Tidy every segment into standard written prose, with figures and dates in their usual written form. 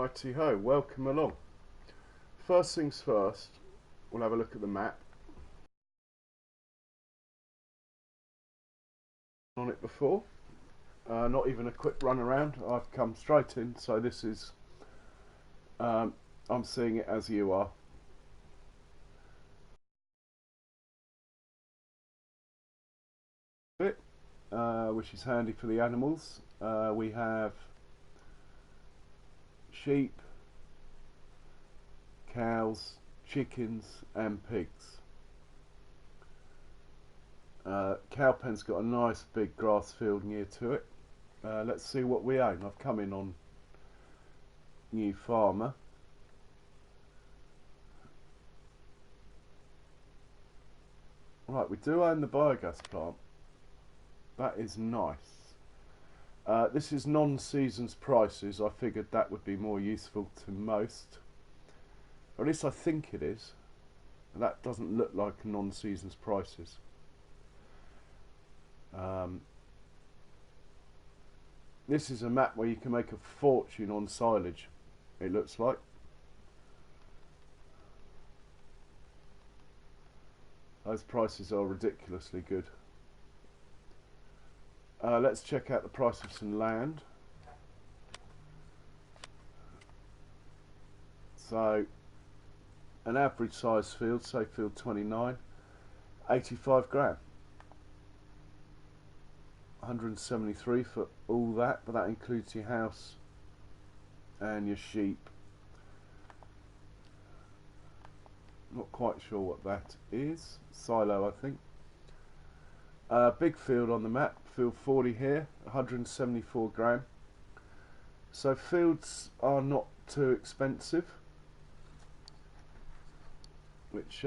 Righty ho, welcome along. First things first, we'll have a look at the map. On it before, not even a quick run around, I've come straight in, so this is, I'm seeing it as you are. Which is handy for the animals. We have sheep, cows, chickens and pigs. Cowpen's got a nice big grass field near to it. Let's see what we own. I've come in on New Farmer. Right, we do own the biogas plant. That is nice. This is non-seasons prices. I figured that would be more useful to most. Or at least I think it is. That doesn't look like non-seasons prices. This is a map where you can make a fortune on silage, it looks like. Those prices are ridiculously good. Let's check out the price of some land. So, an average size field, say field 29, 85 grand. 173 for all that, but that includes your house and your sheep. Not quite sure what that is. Silo, I think. Big field on the map, field 40 here, 174 grand. So fields are not too expensive, which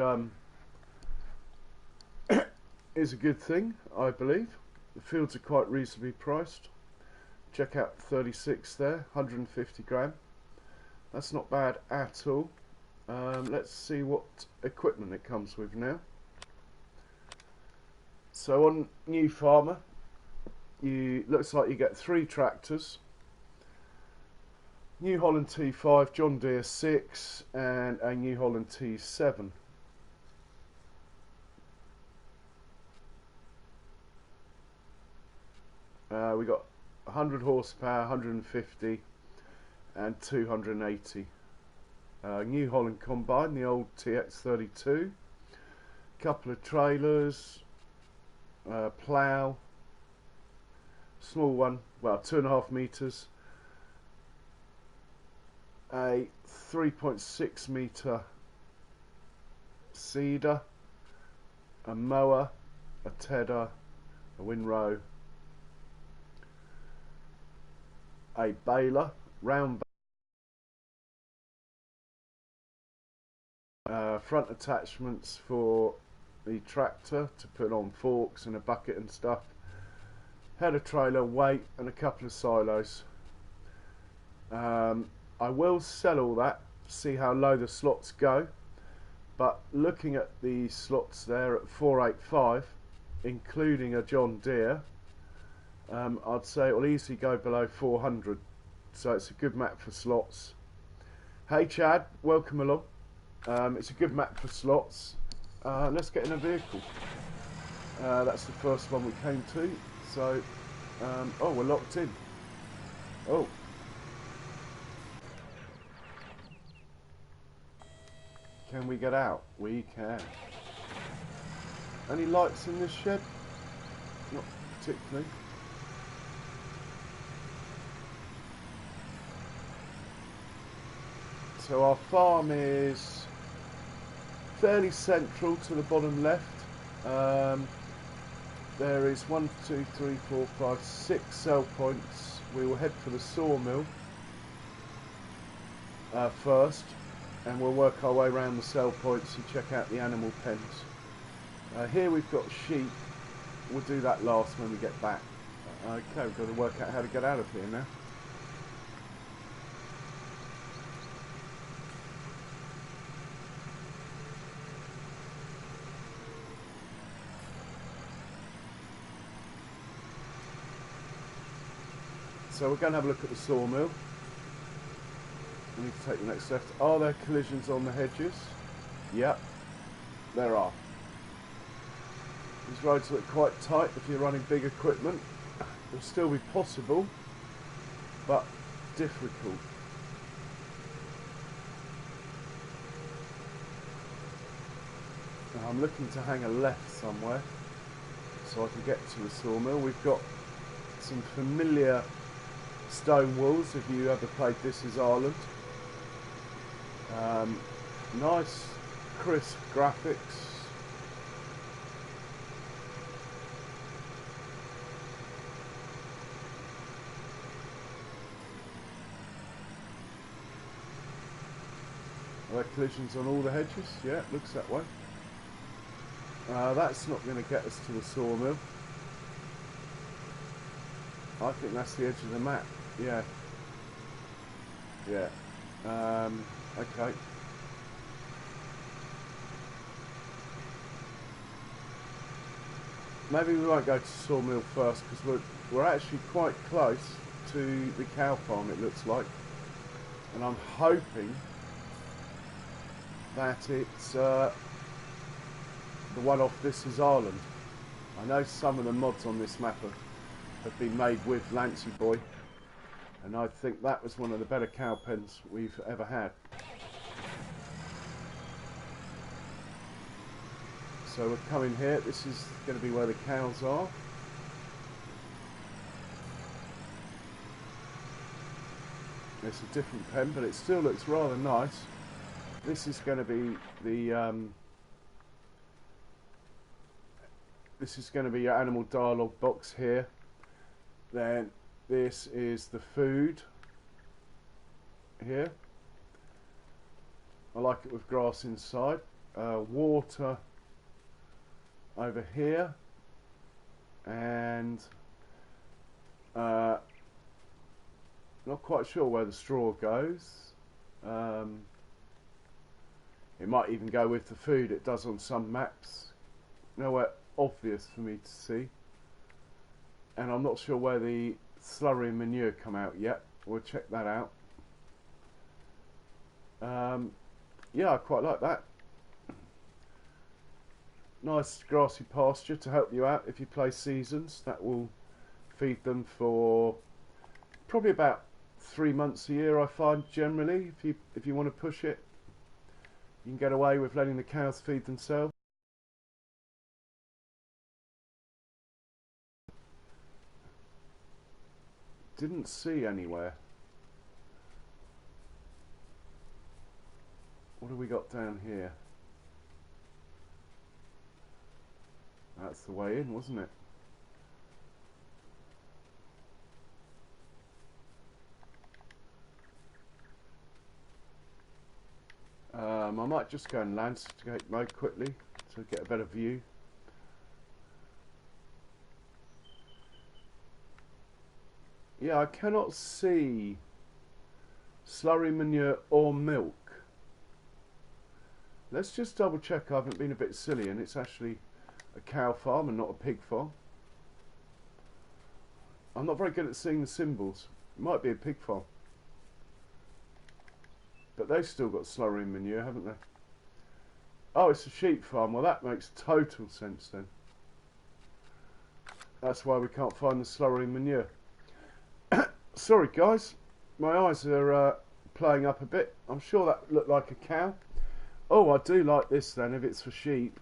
is a good thing, I believe. The fields are quite reasonably priced. Check out 36 there, 150 grand. That's not bad at all. Let's see what equipment it comes with now. So on New Farmer, looks like you get 3 tractors. New Holland T5, John Deere 6 and a New Holland T7. We got 100 horsepower, 150 and 280. New Holland combine, the old TX32. Couple of trailers, plough, small one, well 2.5 meters, a 3.6 meter seeder, a mower, a tedder, a windrow, a baler, round front attachments for the tractor to put on forks and a bucket and stuff, header trailer, weight and a couple of silos. I will sell all that, see how low the slots go, but looking at the slots there at 485 including a John Deere, I'd say it will easily go below 400, so it's a good map for slots. Hey Chad, welcome along. It's a good map for slots. Let's get in a vehicle. That's the first one we came to. So, oh, we're locked in. Oh. Can we get out? We can. Any lights in this shed? Not particularly. So our farm is fairly central to the bottom left. There is 1, 2, 3, 4, 5, 6 cell points. We will head for the sawmill first, and we'll work our way around the cell points and check out the animal pens. Here we've got sheep. We'll do that last when we get back. Okay, we've got to work out how to get out of here now. So we're going to have a look at the sawmill. I need to take the next left. Are there collisions on the hedges? Yep, there are. These roads look quite tight if you're running big equipment. It'll still be possible, but difficult. Now I'm looking to hang a left somewhere so I can get to the sawmill. We've got some familiar stone walls if you ever played This Is Ireland. Nice crisp graphics. Are there collisions on all the hedges? Yeah, it looks that way. That's not going to get us to the sawmill. I think that's the edge of the map. Yeah. Yeah. Okay. Maybe we won't go to sawmill first because we're actually quite close to the cow farm, it looks like, and I'm hoping that it's the one off This Is Ireland. I know some of the mods on this map have been made with Lancy Boy, and I think that was one of the better cow pens we've ever had. So we're coming here. This is going to be where the cows are. It's a different pen, but it still looks rather nice. This is going to be the this is going to be your animal dialogue box here. Then this is the food here. I like it with grass inside. Water over here, and not quite sure where the straw goes. It might even go with the food. It does on some maps. Nowhere obvious for me to see, and I'm not sure where the slurry and manure come out yet. We'll check that out. Yeah, I quite like that. Nice grassy pasture to help you out if you play seasons. That will feed them for probably about 3 months a year, I find, generally. If you want to push it, you can get away with letting the cows feed themselves. Didn't see anywhere. What have we got down here? That's the way in, wasn't it? I might just go and landscape mode quickly to get a better view. Yeah, I cannot see slurry, manure or milk. Let's just double check I haven't been a bit silly and it's actually a cow farm and not a pig farm. I'm not very good at seeing the symbols. It might be a pig farm. But they've still got slurry and manure, haven't they? Oh, it's a sheep farm. Well, that makes total sense then. That's why we can't find the slurry and manure. Sorry guys, my eyes are playing up a bit. I'm sure that looked like a cow. Oh, I do like this then if it's for sheep.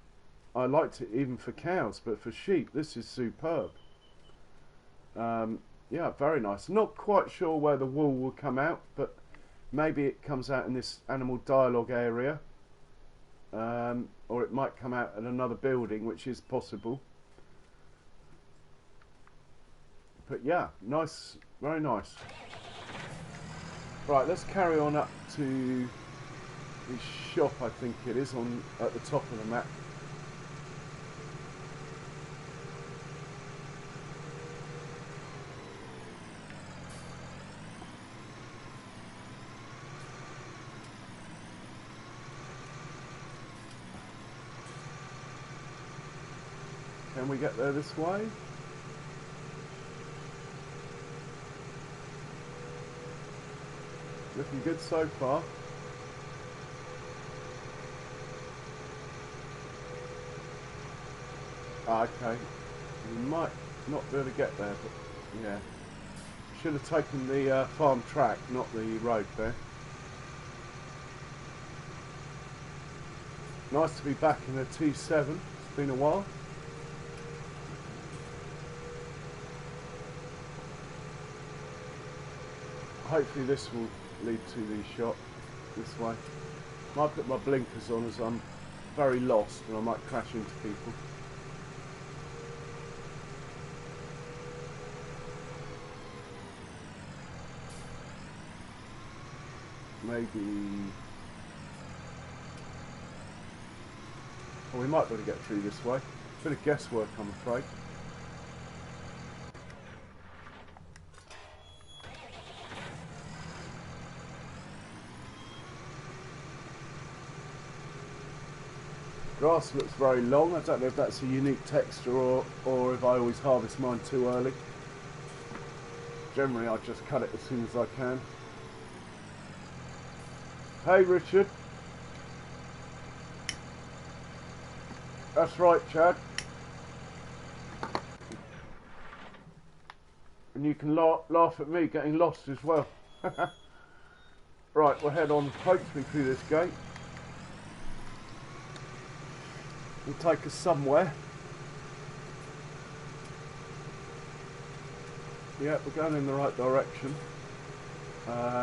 I liked it even for cows, but for sheep this is superb. Yeah, very nice. Not quite sure where the wool will come out, but maybe it comes out in this animal dialogue area, or it might come out at another building, which is possible. But yeah, nice, very nice. Right, let's carry on up to the shop, I think it is, on at the top of the map. Can we get there this way? looking good so far. Okay, we might not be able to get there, but yeah. Should have taken the farm track, not the road there. Nice to be back in a T7, it's been a while. Hopefully this will lead to the shot this way. Might put my blinkers on as I'm very lost and I might crash into people. Maybe... well, we might be able to get through this way. Bit of guesswork, I'm afraid. Grass looks very long. I don't know if that's a unique texture or if I always harvest mine too early. Generally I just cut it as soon as I can. Hey Richard. That's right, Chad. And you can laugh at me getting lost as well. Right, we'll head on hopefully through this gate. Will take us somewhere. Yeah, we're going in the right direction.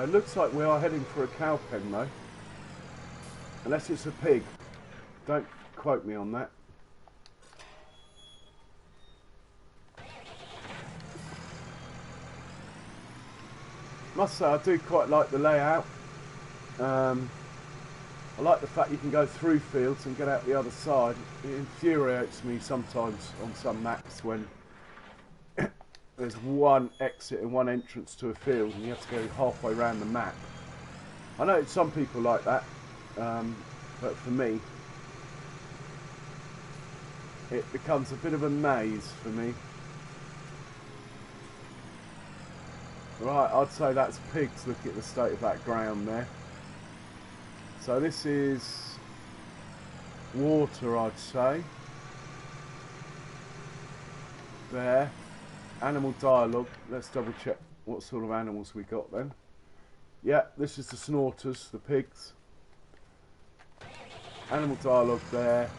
Looks like we are heading for a cow pen though. Unless it's a pig. Don't quote me on that. Must say I do quite like the layout. I like the fact you can go through fields and get out the other side. It infuriates me sometimes on some maps when there's one exit and one entrance to a field and you have to go halfway around the map. I know some people like that, but for me it becomes a bit of a maze for me. Right, I'd say that's pigs. Look at the state of that ground there. So this is water, I'd say. There. Animal dialogue. Let's double check what sort of animals we got then. Yeah, this is the snorters, the pigs. Animal dialogue there.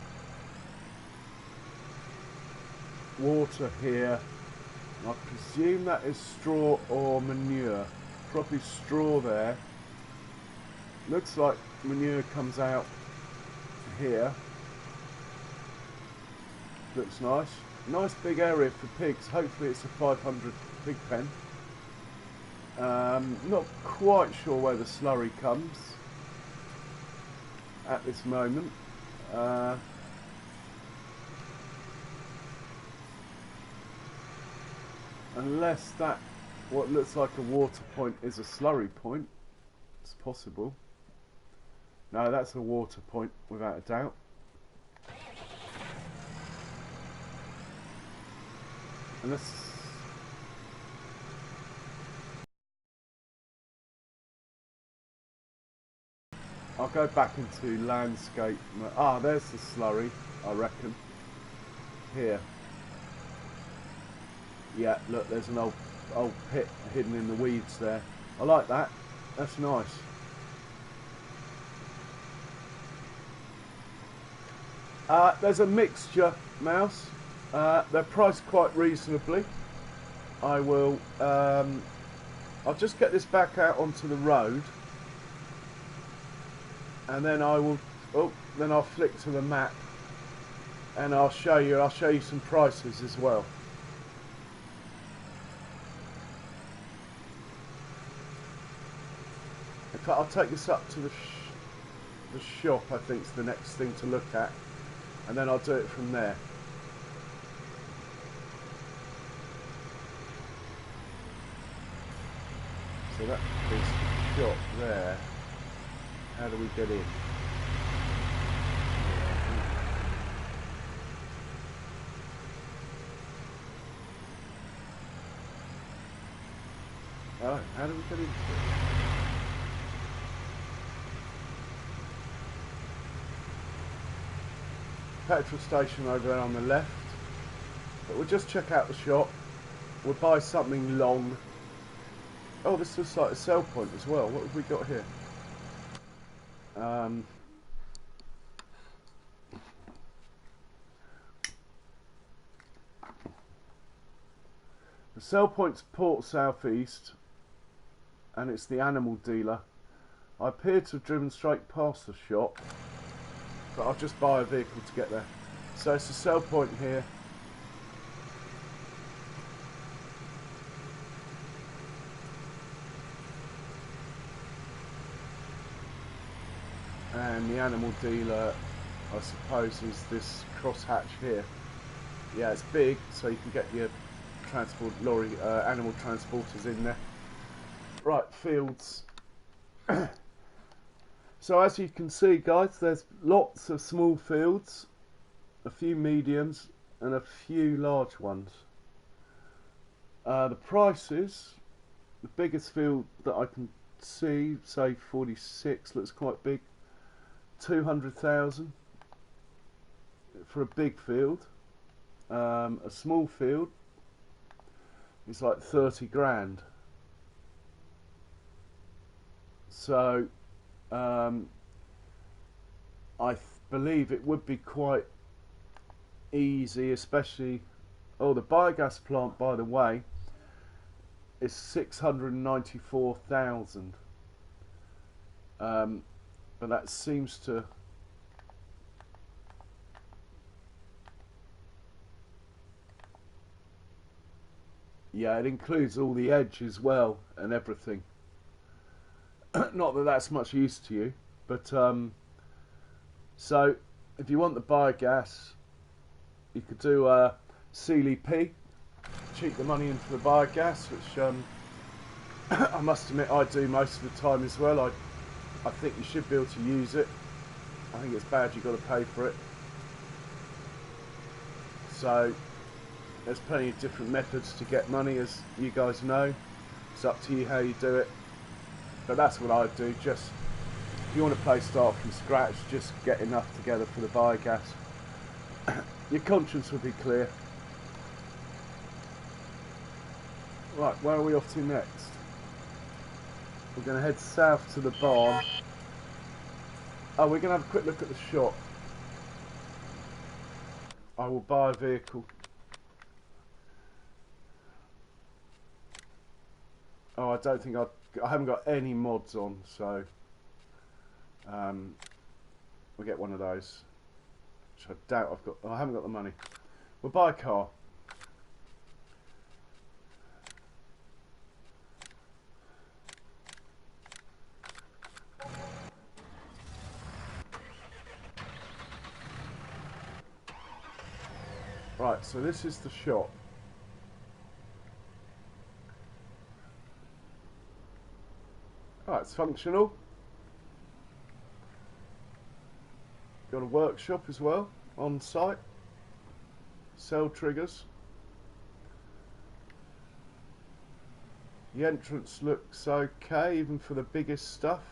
Water here. I presume that is straw or manure. Probably straw there. Looks like manure comes out here. Looks nice. Nice big area for pigs. Hopefully it's a 500 pig pen. Not quite sure where the slurry comes at this moment. Unless that, what looks like a water point, is a slurry point. It's possible. No, that's a water point without a doubt. Unless... I'll go back into landscape. Ah, there's the slurry, I reckon. Here. Yeah, look, there's an old pit hidden in the weeds there. I like that. That's nice. There's a mixture, Mouse. They're priced quite reasonably. I will... I'll just get this back out onto the road. And then I will... Oh, then I'll flick to the map. And I'll show you some prices as well. In fact, I'll take this up to the shop, I think is the next thing to look at. And then I'll do it from there. So that is the shop there. How do we get in? Oh, how do we get into it? petrol station over there on the left. But we'll just check out the shop. We'll buy something long. Oh, this looks like a sell point as well. What have we got here? The sell point's Port Southeast, and it's the animal dealer. I appear to have driven straight past the shop, but I'll just buy a vehicle to get there. So it's a sell point here. And the animal dealer, I suppose, is this crosshatch here. Yeah, it's big, so you can get your transport lorry, animal transporters in there. Right, fields. So as you can see, guys, there's lots of small fields, a few mediums, and a few large ones. The prices, the biggest field that I can see, say 46, looks quite big. 200,000 for a big field. A small field is like 30 grand. So I believe it would be quite easy, especially. Oh, the biogas plant, by the way, is 694,000. But that seems to. Yeah, it includes all the edge as well and everything. Not that that's much use to you, but so if you want the biogas, you could do CLP, cheat the money into the biogas, which I must admit I do most of the time as well. I think you should be able to use it. I think it's bad you've got to pay for it. So there's plenty of different methods to get money, as you guys know. It's up to you how you do it. But that's what I do. Just if you want to play start from scratch, just get enough together for the biogas. Your conscience will be clear. Right, where are we off to next? We're going to head south to the barn. Oh, we're going to have a quick look at the shop. I will buy a vehicle. Oh, I don't think I haven't got any mods on, so we'll get one of those. Which I doubt I've got. Oh, I haven't got the money. We'll buy a car. Right, so this is the shop. Right, it's functional. Got a workshop as well on site. Cell triggers. The entrance looks okay, even for the biggest stuff.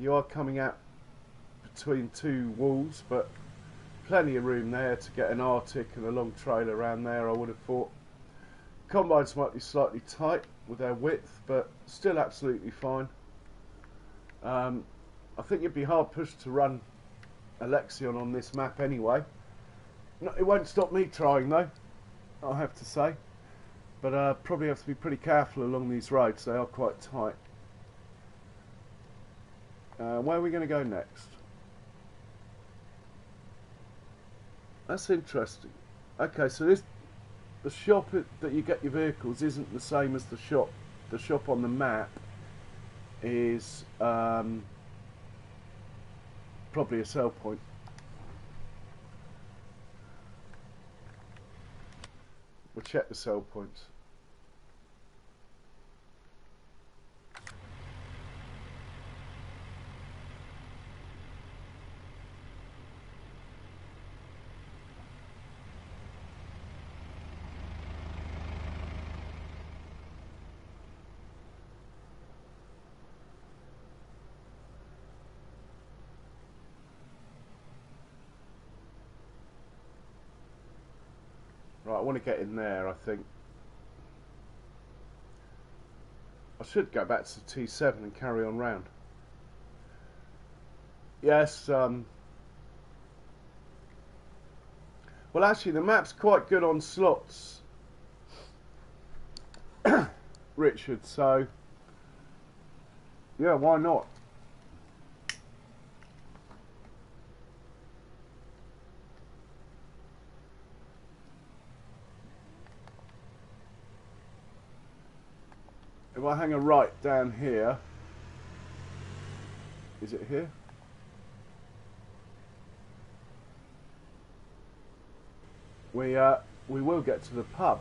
You are coming out between two walls, but plenty of room there to get an Arctic and a long trailer around there, I would have thought. Combines might be slightly tight with their width, but still absolutely fine. I think you'd be hard pushed to run Alexion on this map anyway. No, it won't stop me trying though, I'll have to say. But probably have to be pretty careful along these roads, they are quite tight. Where are we going to go next? That's interesting. Okay, so the shop that you get your vehicles isn't the same as the shop. The shop on the map is probably a sell point. We'll check the sell points. Right, I want to get in there, I think. I should go back to T7 and carry on round. Yes, well actually the map's quite good on slots, Richard, so yeah, why not? If I hang a right down here, is it here? We will get to the pub,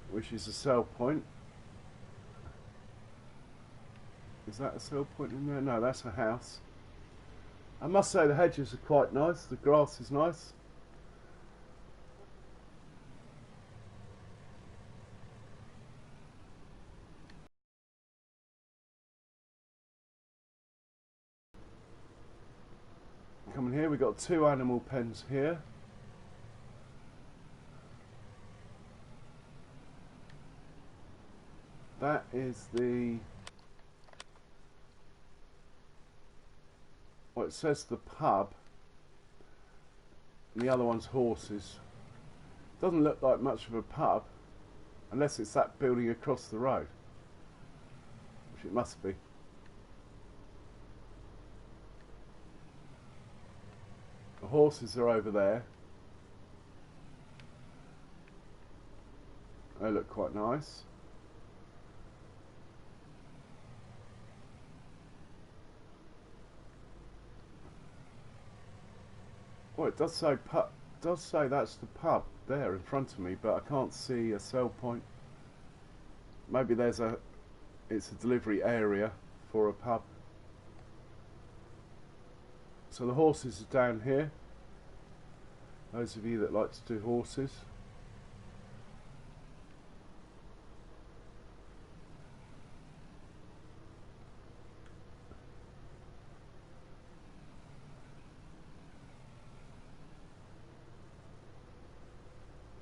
which is a sell point. Is that a sell point in there? No, that's a house. I must say the hedges are quite nice, the grass is nice. Coming here, we've got 2 animal pens here. That is the... well, it says the pub. And the other one's horses. Doesn't look like much of a pub, unless it's that building across the road. Which it must be. The horses are over there. They look quite nice. Well, it does say pub. Does say that's the pub there in front of me, but I can't see a sell point. Maybe there's a... it's a delivery area for a pub. So the horses are down here. Those of you that like to do horses.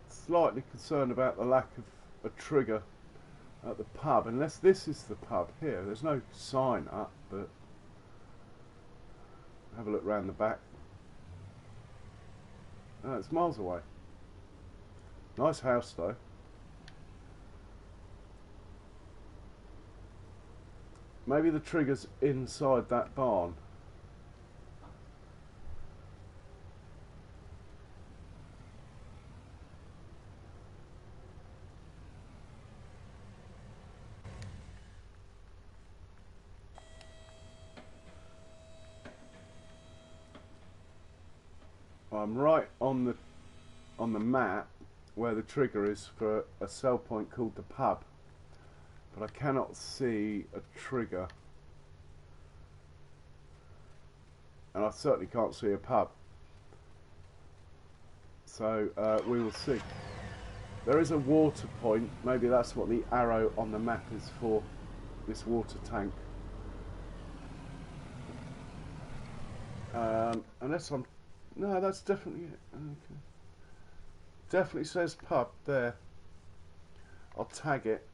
Slightly concerned about the lack of a trigger at the pub, unless this is the pub here. There's no sign up, but have a look round the back. Oh, it's miles away. Nice house though. Maybe the trigger's inside that barn. I'm right on the map where the trigger is for a sell point called the pub, but I cannot see a trigger, and I certainly can't see a pub. So we will see. There is a water point. Maybe that's what the arrow on the map is for. This water tank. Unless I'm... no, that's definitely... okay. Definitely says pub there. I'll tag it.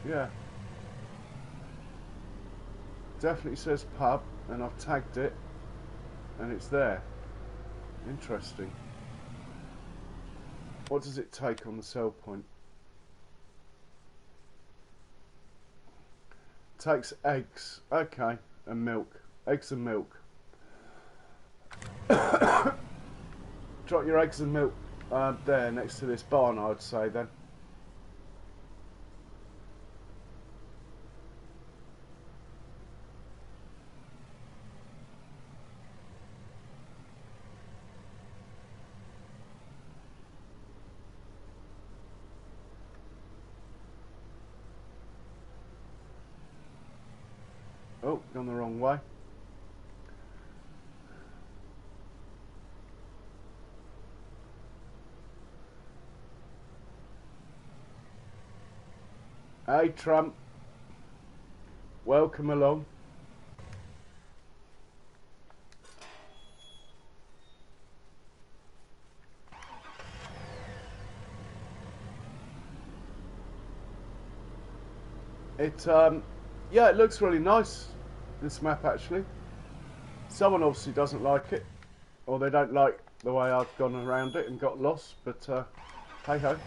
Yeah. Definitely says pub, and I've tagged it, and it's there. Interesting. What does it take on the sell point? Takes eggs. Okay, and milk. Eggs and milk. Drop your eggs and milk there next to this barn, I'd say then. Oh, gone the wrong way. Hey Trump, welcome along. Yeah, it looks really nice, this map actually. Someone obviously doesn't like it, or they don't like the way I've gone around it and got lost, but hey ho.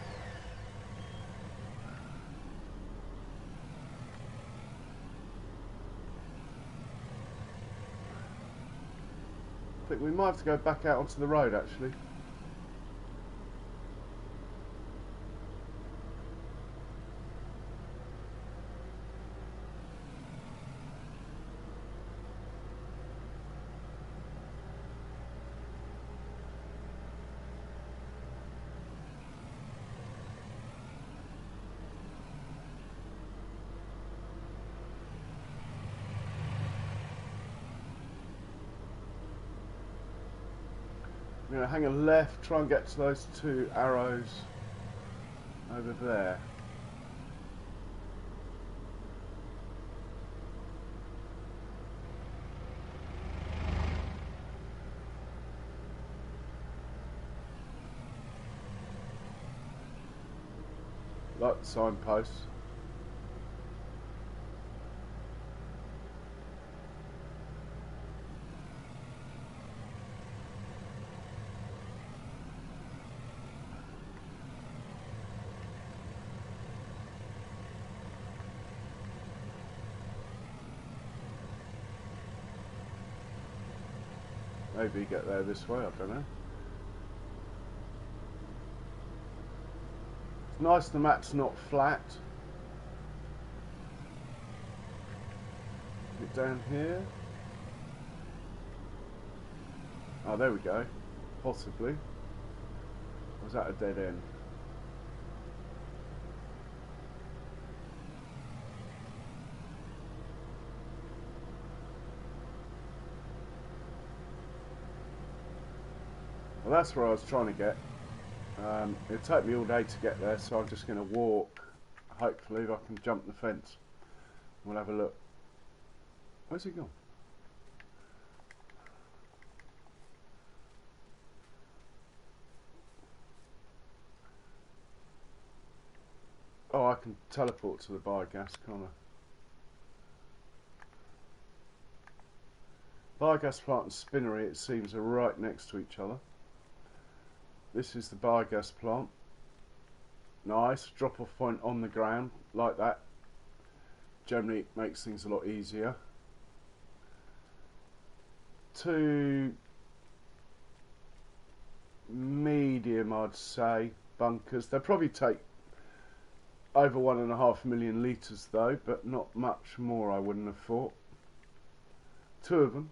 I think we might have to go back out onto the road actually. I'm going to hang a left, try and get to those two arrows over there. Like the signposts. Maybe get there this way, I don't know. It's nice the map's not flat. Get down here. Oh, there we go. Possibly. Or was that a dead end? Well, that's where I was trying to get. It'll take me all day to get there, so I'm just going to walk. Hopefully I can jump the fence. We'll have a look. Where's he gone? Oh, I can teleport to the biogas, can't I? Biogas plant and spinnery, it seems, are right next to each other. This is the biogas plant. Nice, drop off point on the ground, like that. Generally makes things a lot easier. Two medium, I'd say, bunkers. They'll probably take over 1.5 million litres though, but not much more, I wouldn't have thought. Two of them.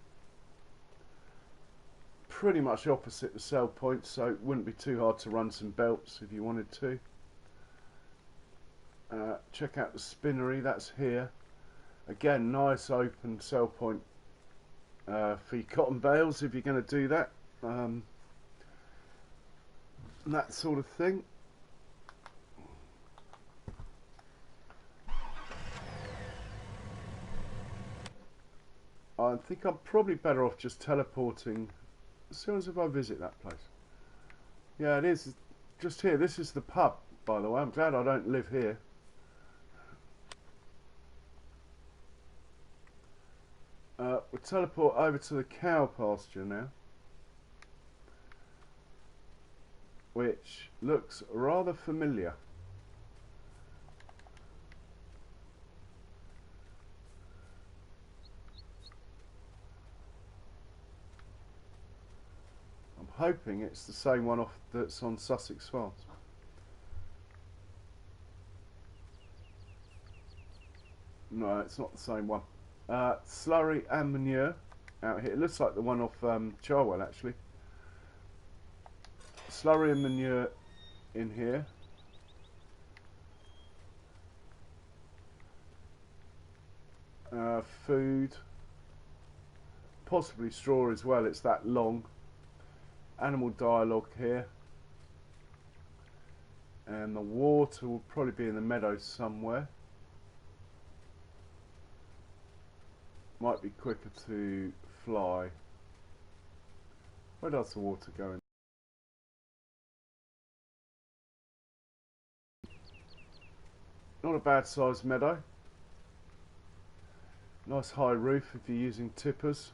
Pretty much opposite the sell point, so it wouldn't be too hard to run some belts if you wanted to. Check out the spinnery, that's here. Again, nice open sell point for your cotton bales if you're going to do that. And that sort of thing. I think I'm probably better off just teleporting as soon as if I visit that place. Yeah, it is just here. This is the pub, by the way. I'm glad I don't live here. We'll teleport over to the cow pasture now, which looks rather familiar. I'm hoping it's the same one off that's on Sussex Farms. No, it's not the same one. Slurry and manure out here. It looks like the one off Charwell actually. Slurry and manure in here. Food. Possibly straw as well, it's that long. Animal dialogue here. And the water will probably be in the meadows somewhere. Might be quicker to fly. Where does the water go in? Not a bad sized meadow. Nice high roof if you're using tippers.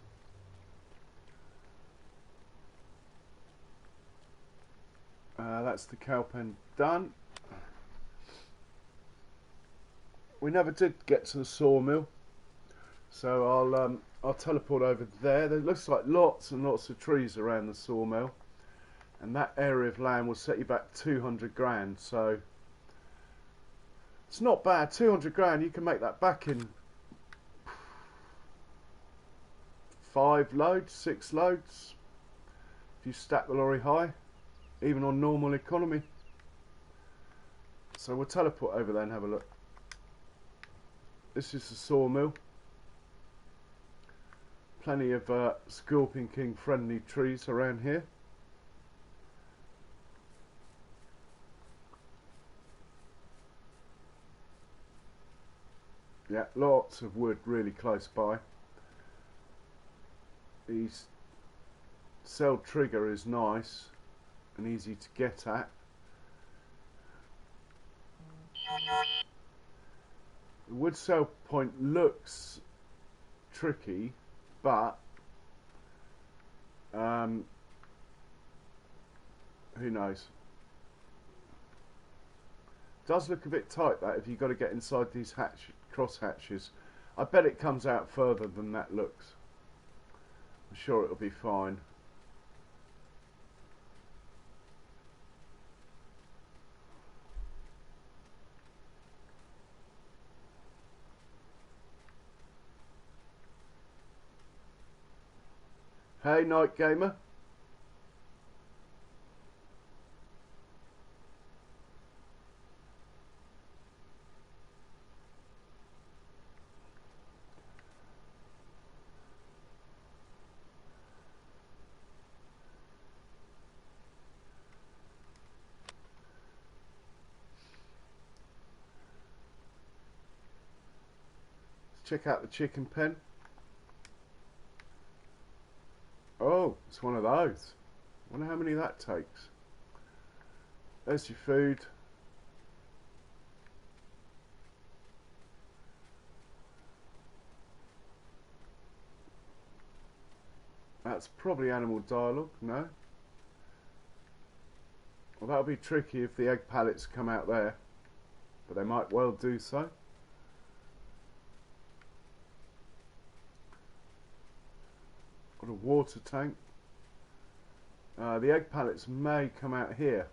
That's the cow pen done. We never did get to the sawmill, so I'll teleport over there. There looks like lots and lots of trees around the sawmill, and that area of land will set you back 200 grand. So it's not bad. 200 grand, you can make that back in 5 loads, 6 loads, if you stack the lorry high, even on normal economy. So we'll teleport over there and have a look. This is the sawmill. Plenty of Scorpion King friendly trees around here. Yeah, lots of wood really close by. The cell trigger is nice and easy to get at. The wood cell point looks tricky, but who knows? It does look a bit tight, that, if you've got to get inside these cross hatches. I bet it comes out further than that looks. I'm sure it'll be fine. Hey, Night Gamer. Let's check out the chicken pen. Oh, it's one of those. Wonder how many that takes. There's your food. That's probably animal dialogue, no? Well, that'll be tricky if the egg pallets come out there, but they might well do so. Got a water tank. The egg pallets may come out here,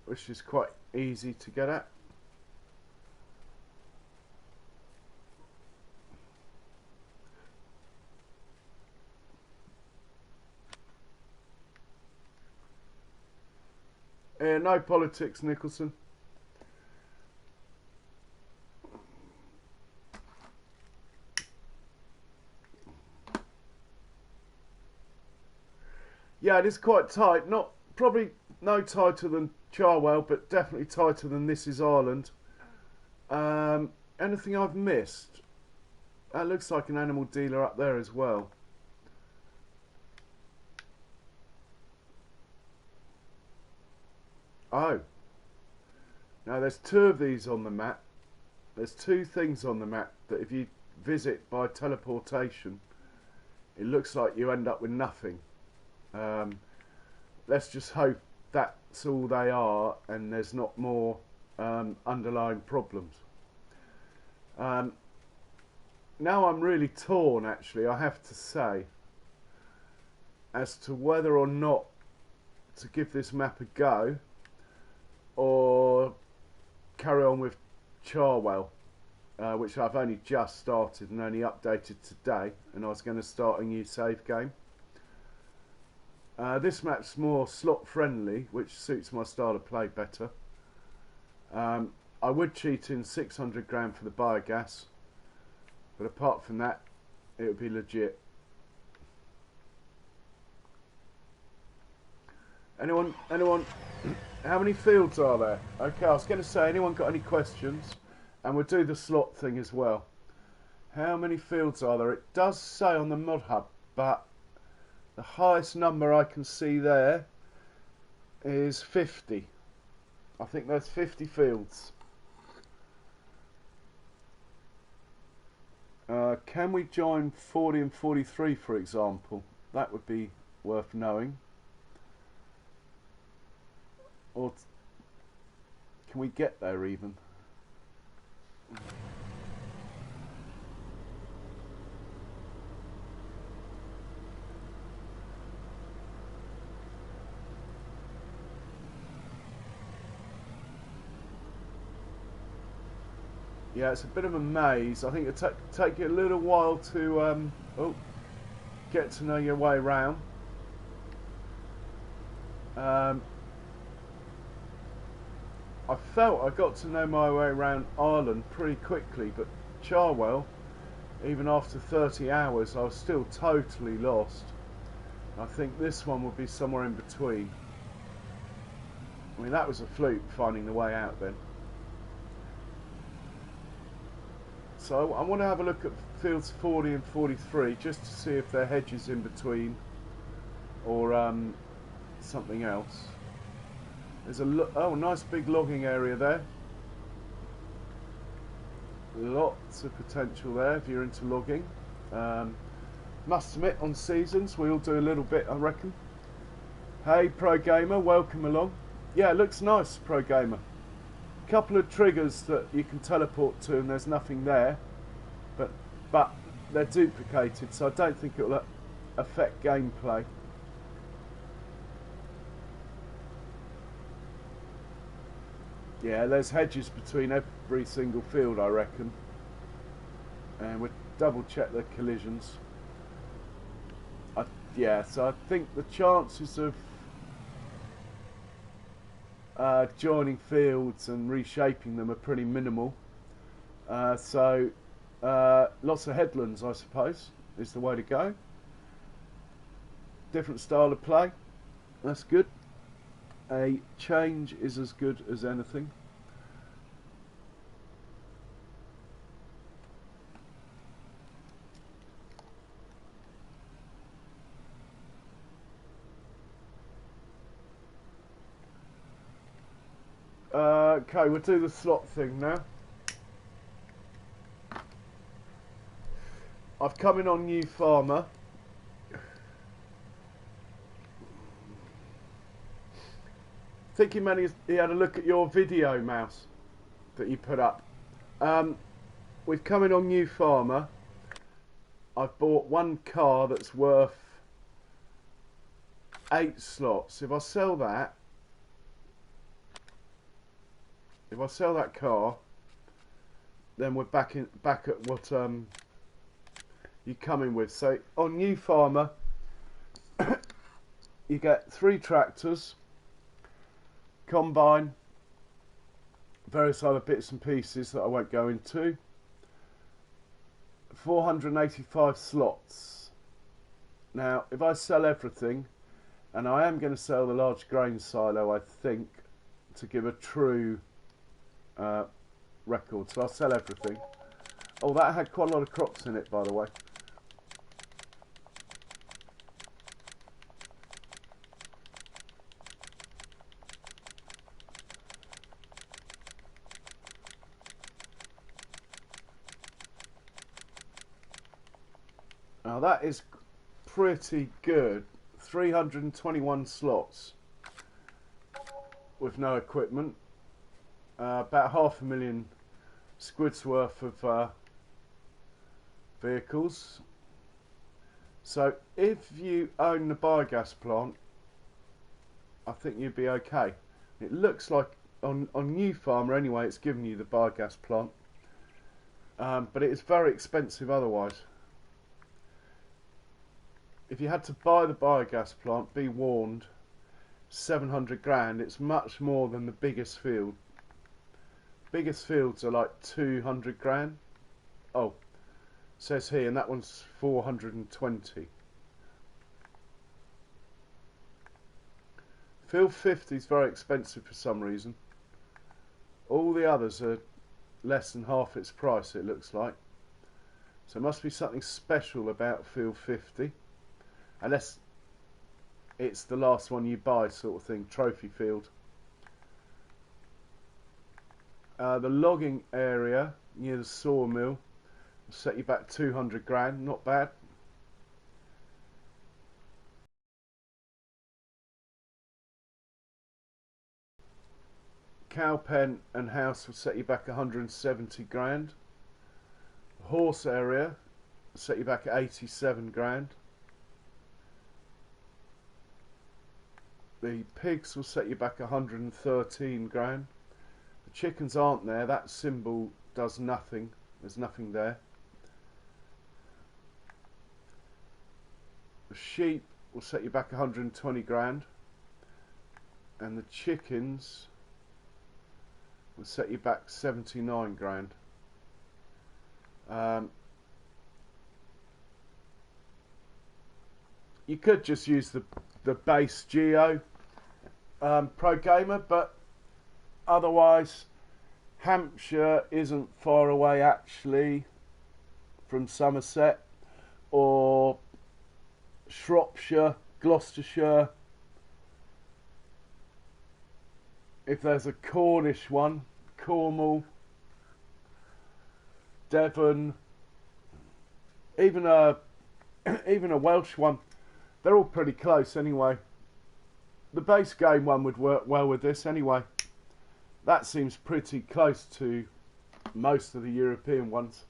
which is quite easy to get at. No politics, Nicholson. Yeah, it is quite tight. Not probably no tighter than Charwell, but definitely tighter than This Is Ireland. Anything I've missed? That looks like an animal dealer up there as well. Oh. Now there's 2 of these on the map. There's 2 things on the map that if you visit by teleportation, it looks like you end up with nothing. Let's just hope that's all they are and there's not more underlying problems. Now I'm really torn, actually, I have to say, as to whether or not to give this map a go or carry on with Charwell, which I've only just started and only updated today, and I was going to start a new save game. This map's more slot friendly, which suits my style of play better. I would cheat in 600 grand for the biogas, but apart from that, it would be legit. Anyone? How many fields are there? Okay, I was going to say, anyone got any questions? And we'll do the slot thing as well. How many fields are there? It does say on the mod hub, but the highest number I can see there is 50. I think there's 50 fields. can we join 40 and 43, for example? That would be worth knowing. Or can we get there even? Yeah, it's a bit of a maze. I think it'll take you a little while to get to know your way around. I felt I got to know my way around Ireland pretty quickly, but Charwell, even after 30 hours, I was still totally lost. I think this one would be somewhere in between. I mean, that was a fluke finding the way out then. So I want to have a look at fields 40 and 43 just to see if there are hedges in between or something else. There's a nice big logging area there. Lots of potential there if you're into logging. Must admit, on seasons we all do a little bit, I reckon. Hey Pro Gamer, welcome along. Yeah, it looks nice, Pro Gamer. Couple of triggers that you can teleport to and there's nothing there, but they're duplicated, so I don't think it will affect gameplay. Yeah, there's hedges between every single field, I reckon, and we'll double check the collisions. Yeah, so I think the chances of joining fields and reshaping them are pretty minimal. So lots of headlands, I suppose, is the way to go. Different style of play, that's good. A change is as good as anything. Okay, we'll do the slot thing now. I've come in on New Farmer. I think he had a look at your video, Mouse, that you put up. We've come in on New Farmer. I've bought one car that's worth 8 slots. If I sell that car, then we're back at what you come in with. So on New Farmer, you get 3 tractors, combine, various other bits and pieces that I won't go into. 485 slots. Now, if I sell everything, and I am going to sell the large grain silo, I think, to give a true record. So I'll sell everything. Oh, that had quite a lot of crops in it, by the way. Now that is pretty good. 321 slots with no equipment. About 500,000 squid's worth of vehicles. So if you own the biogas plant, I think you'd be okay. It looks like on New Farmer anyway, it's giving you the biogas plant, but it is very expensive otherwise. If you had to buy the biogas plant, be warned, 700 grand. It's much more than the biggest field. Biggest fields are like 200 grand. Oh, says here, and that one's 420. Field 50 is very expensive for some reason. All the others are less than half its price, it looks like. So it must be something special about Field 50. Unless it's the last one you buy sort of thing, trophy field. The logging area near the sawmill, set you back 200 grand, not bad. Cow pen and house will set you back 170 grand. Horse area will set you back at 87 grand. The pigs will set you back 113 grand. The chickens aren't there, that symbol does nothing, there's nothing there. The sheep will set you back 120 grand. And the chickens will set you back 79 grand. You could just use the base Geo Pro Gamer, but otherwise Hampshire isn't far away actually from Somerset, or Shropshire, Gloucestershire. If there's a Cornish one, Cornwall, Devon, even a Welsh one, they're all pretty close anyway. The base game one would work well with this anyway. That seems pretty close to most of the European ones.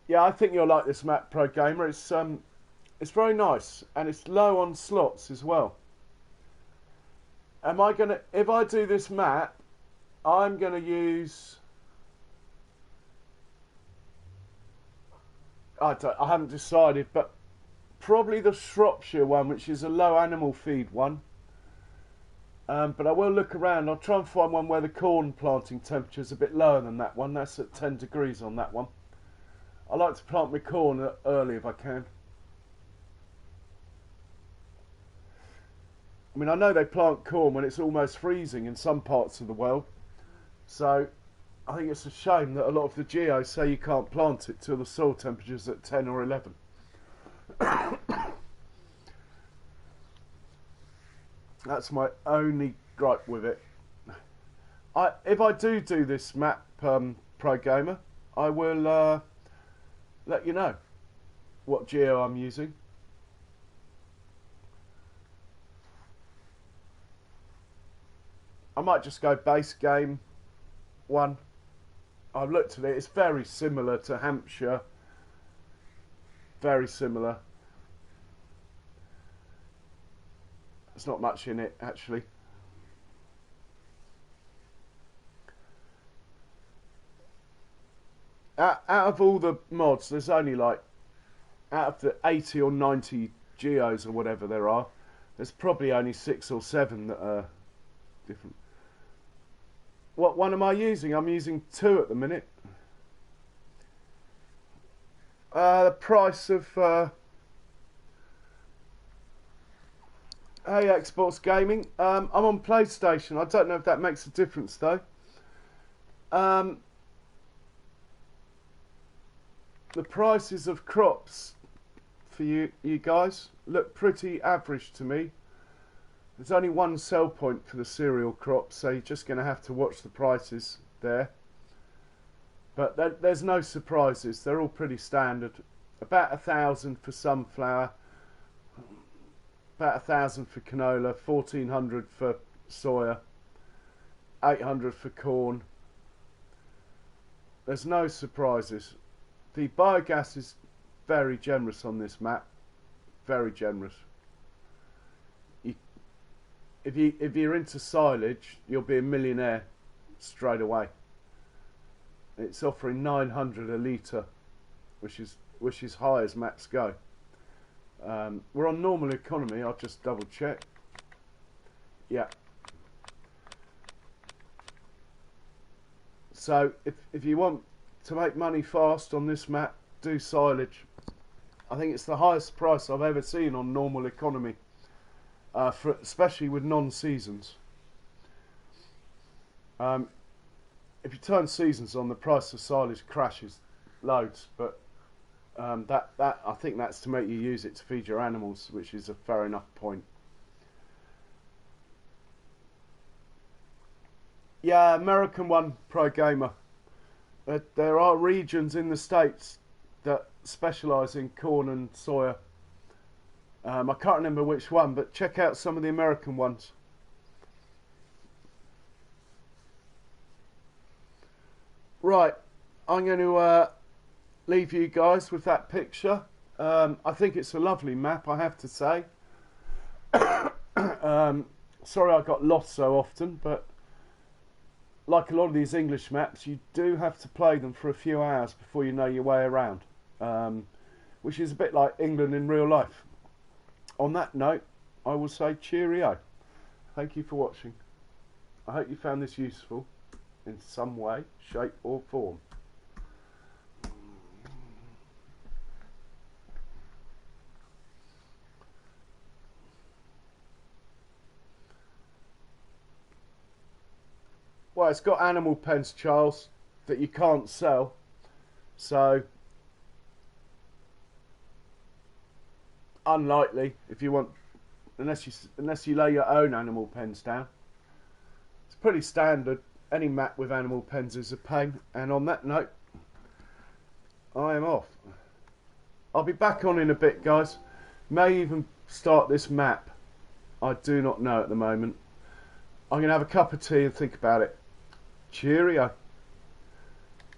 Yeah, I think you'll like this map, Pro Gamer. It's very nice, and it's low on slots as well. Am I gonna, if I do this map, I'm gonna use, I haven't decided, but probably the Shropshire one, which is a low animal feed one. But I will look around. I'll try and find one where the corn planting temperature is a bit lower than that one. That's at 10 degrees on that one. I like to plant my corn early if I can. I mean, I know they plant corn when it's almost freezing in some parts of the world. So I think it's a shame that a lot of the geos say you can't plant it till the soil temperature's at 10 or 11. That's my only gripe with it. If I do this map, Pro Gamer, I will let you know what geo I'm using. I might just go base game one. I've looked at it, it's very similar to Hampshire. Very similar. There's not much in it actually. Out of all the mods, there's only like, out of the 80 or 90 geos or whatever there are, there's probably only 6 or 7 that are different. What one am I using? I'm using 2 at the minute. The price of hey Xbox Gaming. I'm on PlayStation. I don't know if that makes a difference though. The prices of crops for you guys look pretty average to me. There's only one sell point for the cereal crops, so you're just going to have to watch the prices there. But there's no surprises. They're all pretty standard. About 1,000 for sunflower, about 1,000 for canola, 1,400 for soya, 800 for corn. There's no surprises. The biogas is very generous on this map. Very generous. If you're into silage, you'll be a millionaire straight away. It's offering 900 a litre, which is high as max go. We're on normal economy. I'll just double check. Yeah. So if you want to make money fast on this map, do silage. I think it's the highest price I've ever seen on normal economy. Especially with non-seasons. If you turn seasons on, the price of silage crashes loads. But that I think that's to make you use it to feed your animals, which is a fair enough point. Yeah, American one, Pro Gamer. There are regions in the States that specialise in corn and soya. I can't remember which one, but check out some of the American ones. Right, I'm going to leave you guys with that picture. I think it's a lovely map, I have to say. Sorry I got lost so often, but like a lot of these English maps, you do have to play them for a few hours before you know your way around, which is a bit like England in real life. On that note, I will say cheerio. Thank you for watching. I hope you found this useful in some way, shape or form. Well, it's got animal pens, Charles, that you can't sell. So, unlikely if you want, unless you lay your own animal pens down. It's pretty standard. Any map with animal pens is a pain. And on that note, I am off. I'll be back on in a bit, guys. May even start this map. I do not know at the moment. I'm going to have a cup of tea and think about it. Cheerio.